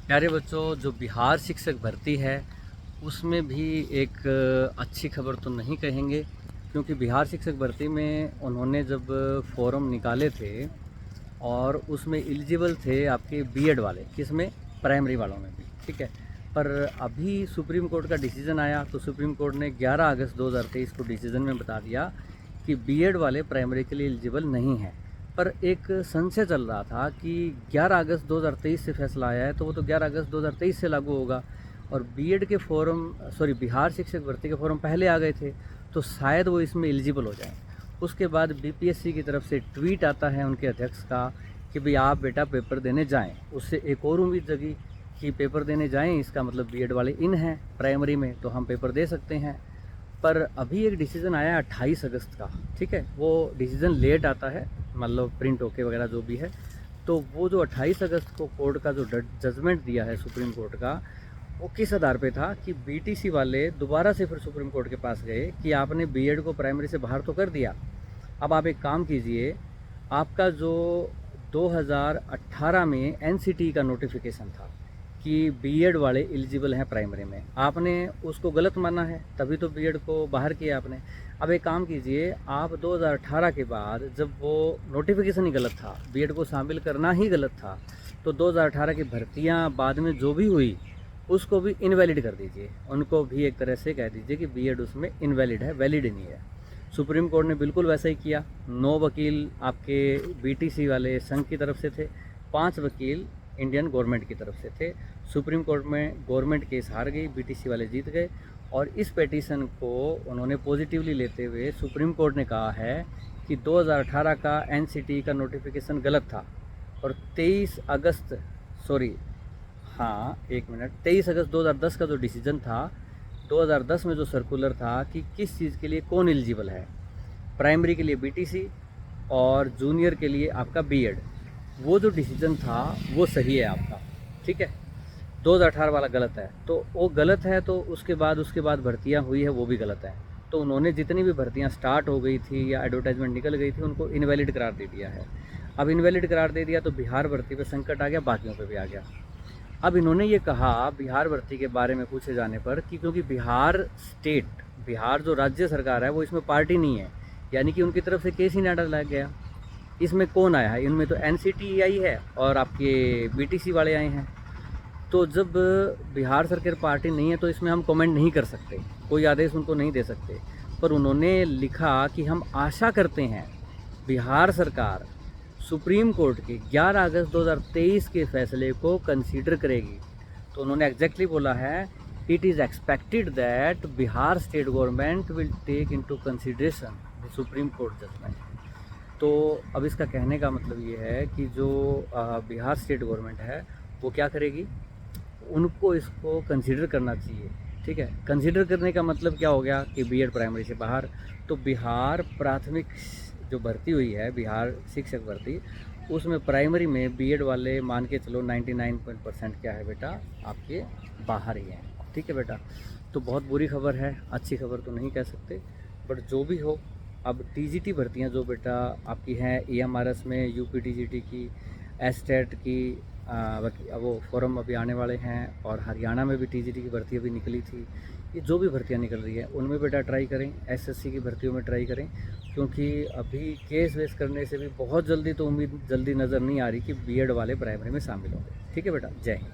प्यारे बच्चों, जो बिहार शिक्षक भर्ती है उसमें भी एक अच्छी खबर तो नहीं कहेंगे, क्योंकि बिहार शिक्षक भर्ती में उन्होंने जब फॉर्म निकाले थे और उसमें एलिजिबल थे आपके बीएड वाले, किसमें, प्राइमरी वालों में भी, ठीक है। पर अभी सुप्रीम कोर्ट का डिसीज़न आया तो सुप्रीम कोर्ट ने 11 अगस्त 2023 को डिसीज़न में बता दिया कि बीएड वाले प्राइमरी के लिए एलिजिबल नहीं हैं। पर एक संशय चल रहा था कि 11 अगस्त 2023 से फैसला आया है तो वो तो 11 अगस्त 2023 से लागू होगा, और बीएड के बिहार शिक्षक भर्ती के फॉर्म पहले आ गए थे, तो शायद वो इसमें एलिजिबल हो जाएं। उसके बाद बीपीएससी की तरफ से ट्वीट आता है उनके अध्यक्ष का कि भाई आप बेटा पेपर देने जाएं। उससे एक और उम्मीद जगी कि पेपर देने जाएं, इसका मतलब बीएड वाले इन हैं प्राइमरी में, तो हम पेपर दे सकते हैं। पर अभी एक डिसीज़न आया है 28 अगस्त का, ठीक है। वो डिसीज़न लेट आता है, मतलब प्रिंट होके वगैरह जो भी है। तो वो जो 28 अगस्त को कोर्ट का जो जजमेंट दिया है सुप्रीम कोर्ट का, वो किस आधार पे था कि बीटीसी वाले दोबारा से फिर सुप्रीम कोर्ट के पास गए कि आपने बीएड को प्राइमरी से बाहर तो कर दिया, अब आप एक काम कीजिए, आपका जो 2018 में एनसीटी का नोटिफिकेशन था कि बीएड वाले एलिजिबल हैं प्राइमरी में, आपने उसको गलत माना है, तभी तो बीएड को बाहर किया आपने। अब एक काम कीजिए, आप 2018 के बाद जब वो नोटिफिकेशन ही गलत था, बीएड को शामिल करना ही गलत था, तो 2018 की भर्तियां बाद में जो भी हुई उसको भी इनवैलिड कर दीजिए, उनको भी एक तरह से कह दीजिए कि बीएड उसमें इनवैलिड है, वैलिड नहीं है। सुप्रीम कोर्ट ने बिल्कुल वैसा ही किया। 9 वकील आपके बीटीसी वाले संघ की तरफ से थे, 5 वकील इंडियन गवर्नमेंट की तरफ से थे। सुप्रीम कोर्ट में गवर्नमेंट केस हार गई, बीटीसी वाले जीत गए, और इस पिटीशन को उन्होंने पॉजिटिवली लेते हुए सुप्रीम कोर्ट ने कहा है कि 2018 का एनसीटी का नोटिफिकेशन गलत था, और 23 अगस्त 2010 का जो डिसीजन था, 2010 में जो सर्कुलर था कि किस चीज़ के लिए कौन एलिजिबल है, प्राइमरी के लिए बीटीसी और जूनियर के लिए आपका बीएड, वो जो डिसीजन था वो सही है आपका, ठीक है। 2018 वाला गलत है, तो वो गलत है, तो उसके बाद भर्तियां हुई है वो भी गलत है। तो उन्होंने जितनी भी भर्तियां स्टार्ट हो गई थी या एडवर्टाइजमेंट निकल गई थी उनको इनवैलिड करार दे दिया है। अब इनवैलिड करार दे दिया तो बिहार भर्ती पे संकट आ गया, बाकियों पे भी आ गया। अब इन्होंने ये कहा बिहार भर्ती के बारे में पूछे जाने पर कि क्योंकि बिहार जो राज्य सरकार है वो इसमें पार्टी नहीं है, यानी कि उनकी तरफ से केस ही ना डाला गया। इसमें कौन आया है, इनमें तो एनसीटी आई है और आपके बीटीसी वाले आए हैं। तो जब बिहार सरकार पार्टी नहीं है तो इसमें हम कमेंट नहीं कर सकते, कोई आदेश उनको नहीं दे सकते। पर उन्होंने लिखा कि हम आशा करते हैं बिहार सरकार सुप्रीम कोर्ट के 11 अगस्त 2023 के फैसले को कंसीडर करेगी। तो उन्होंने एग्जैक्टली बोला है, it is expected that Bihar state government will take into consideration the supreme court judgment. तो अब इसका कहने का मतलब ये है कि जो बिहार स्टेट गवर्नमेंट है वो क्या करेगी, उनको इसको कंसीडर करना चाहिए, ठीक है। कंसीडर करने का मतलब क्या हो गया कि बीएड प्राइमरी से बाहर। तो बिहार प्राथमिक जो भर्ती हुई है, बिहार शिक्षक भर्ती, उसमें प्राइमरी में बीएड वाले मान के चलो 99% क्या है बेटा, आपके बाहर ही हैं, ठीक है बेटा। तो बहुत बुरी खबर है, अच्छी खबर तो नहीं कह सकते, बट जो भी हो, अब टीजीटी भर्तियां जो बेटा आपकी हैं, ईएमआरएस में, यूपी टीजीटी की, एस्टेट की, वो फॉर्म अभी आने वाले हैं, और हरियाणा में भी टीजीटी की भर्ती अभी निकली थी। ये जो भी भर्तियां निकल रही है उनमें बेटा ट्राई करें, एसएससी की भर्तियों में ट्राई करें, क्योंकि अभी केस वेस करने से भी बहुत जल्दी तो उम्मीद जल्दी नज़र नहीं आ रही कि बीएड वाले प्राइमरी में शामिल होंगे, ठीक है बेटा। जय हिंद।